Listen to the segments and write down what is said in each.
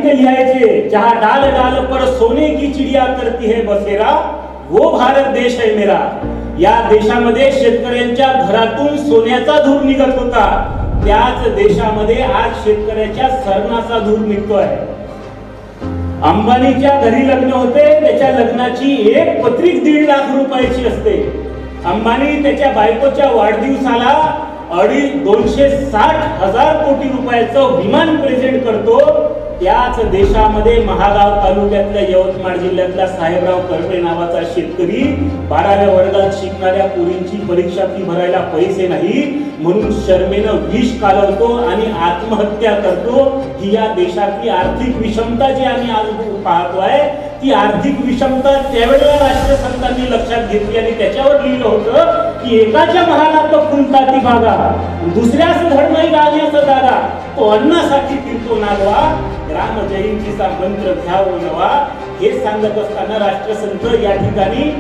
ते लिहायचे, जहां डाल डाल पर सोने की चिड़िया करती है बसेरा, वो भारत देश है मेरा। या देशामध्ये शेतकऱ्यांच्या घरातून सोन्याचा धूर निघत होता, त्याच देशामध्ये आज शेतकऱ्याच्या सरणाचा धूर निघतोय। अंबानीच्या घरी लग्न होते, त्याच्या लग्नाची एक पत्रिक 1.5 लाख रुपयाची असते। अंबानी त्याच्या बायकोच्या वाढदिवसाला 260,000 कोटी रुपयाचं विमान प्रेझेंट करतो। त्याच देशामध्ये महागाव तालुक्यातल्या यवतमाळ जिल्ह्यातला साहेबराव करपे नावाचा शेतकरी 12व्या वर्गात शिकणाऱ्या पोरींची परीक्षा फी भरायला पैसे नाही म्हणून शर्मेनं विष कालवतो आणि आत्महत्या करतो। ही या देशातली आर्थिक विषमता जी आम्ही आज पाहतोय, ती आर्थिक विषमता त्यावेळेला राष्ट्रसंतांनी लक्षात घेतली आणि त्याच्यावर लिहिलं होतं की एकाच्या महालात खुंटा ती बागा, दुसऱ्याच धड नाही गाण्याचा दागा, तो अन्नासाठी फिरतो नागवा, ग्राम जयंतीचा मंत्र घ्यावं नवा। हे सांगत असताना राष्ट्रसंत या ठिकाणी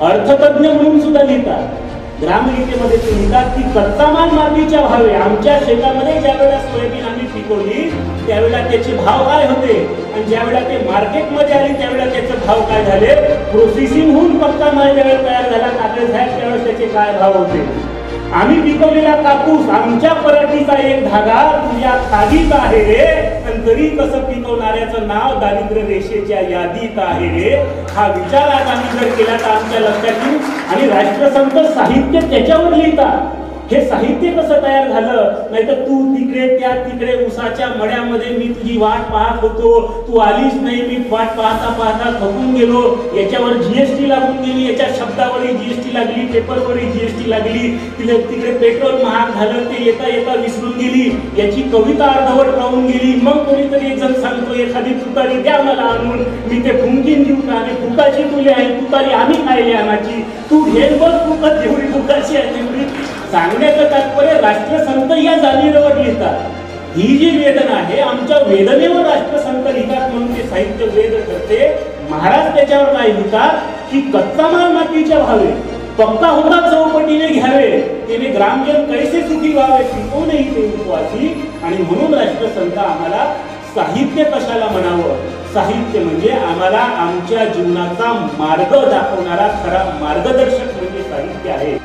अर्थतज्ञ म्हणून सुद्धा लिहितात। ग्रामगीतेमध्ये ते लिहितात की कच्चा माल मातीच्या भावे, आमच्या शेतामध्ये ज्या वेळेला सोयाबीन आम्ही पिकवली त्यावेळेला त्याचे भाव काय होते आणि ज्या वेळेला ते मार्केटमध्ये आली त्यावेळेला त्याचे भाव काय झाले, प्रोसेसिंग होऊन पक्का माल ज्यावेळेला तयार झाला काकडे साहेब त्यावेळेस त्याचे काय भाव होते। आम्ही पिकवलेला कापूस, आमच्या पराठीचा एक धागा तुझ्या खादीत आहे रे, पण तरी कसं पिकवणाऱ्याचं नाव दारिद्र्य रेषेच्या यादीत आहे रे। हा विचार आज आम्ही जर केला तर आमच्या लक्षात येईल आणि राष्ट्रसंत साहित्य त्याच्यावर लिहितात। हे साहित्य कसं तयार झालं, नाहीतर तू तिकडे उसाच्या मड्यामध्ये मी तुझी वाट पाहत होतो, तू आलीच नाही, मी वाट पाहता पाहता थकून गेलो, याच्यावर जीएसटी लागून गेली, याच्या शब्दावरही जीएसटी लागली, पेपरवरही जीएसटी लागली, तिकडे पेट्रोल महाग झालं, ते येता येता विसरून गेली, याची कविता अर्धवट राहून गेली। मग कोणीतरी एक जण सांगतो एखादी तुतारी द्या मला आणून, मी ते फुंकीन देऊ का, आणि फुकाची तुले आहे तुतारी आम्ही खायली आणाची, तू घेत बस फुकत जेवढी फुकाची आहे तेवढी। सांगण्याचं तात्पर्य राष्ट्रसंत या जाणीवेवर लिहितात। ही जी वेदना आहे आमच्या वेदनेवर राष्ट्रसंत लिहितात म्हणून ते साहित्य वेद करते। महाराज त्याच्यावर काय लिहितात की कच्चा माल मातीच्या भावे, पक्का होता चौपटीने घ्यावे, त्याने ग्रामजन कैसे सुखी व्हावे, पिकवूनही ते उपवासी। आणि म्हणून राष्ट्रसंत आम्हाला साहित्य कशाला म्हणावं, साहित्य म्हणजे आम्हाला आमच्या जीवनाचा मार्ग दाखवणारा खरा मार्गदर्शक म्हणजे साहित्य आहे।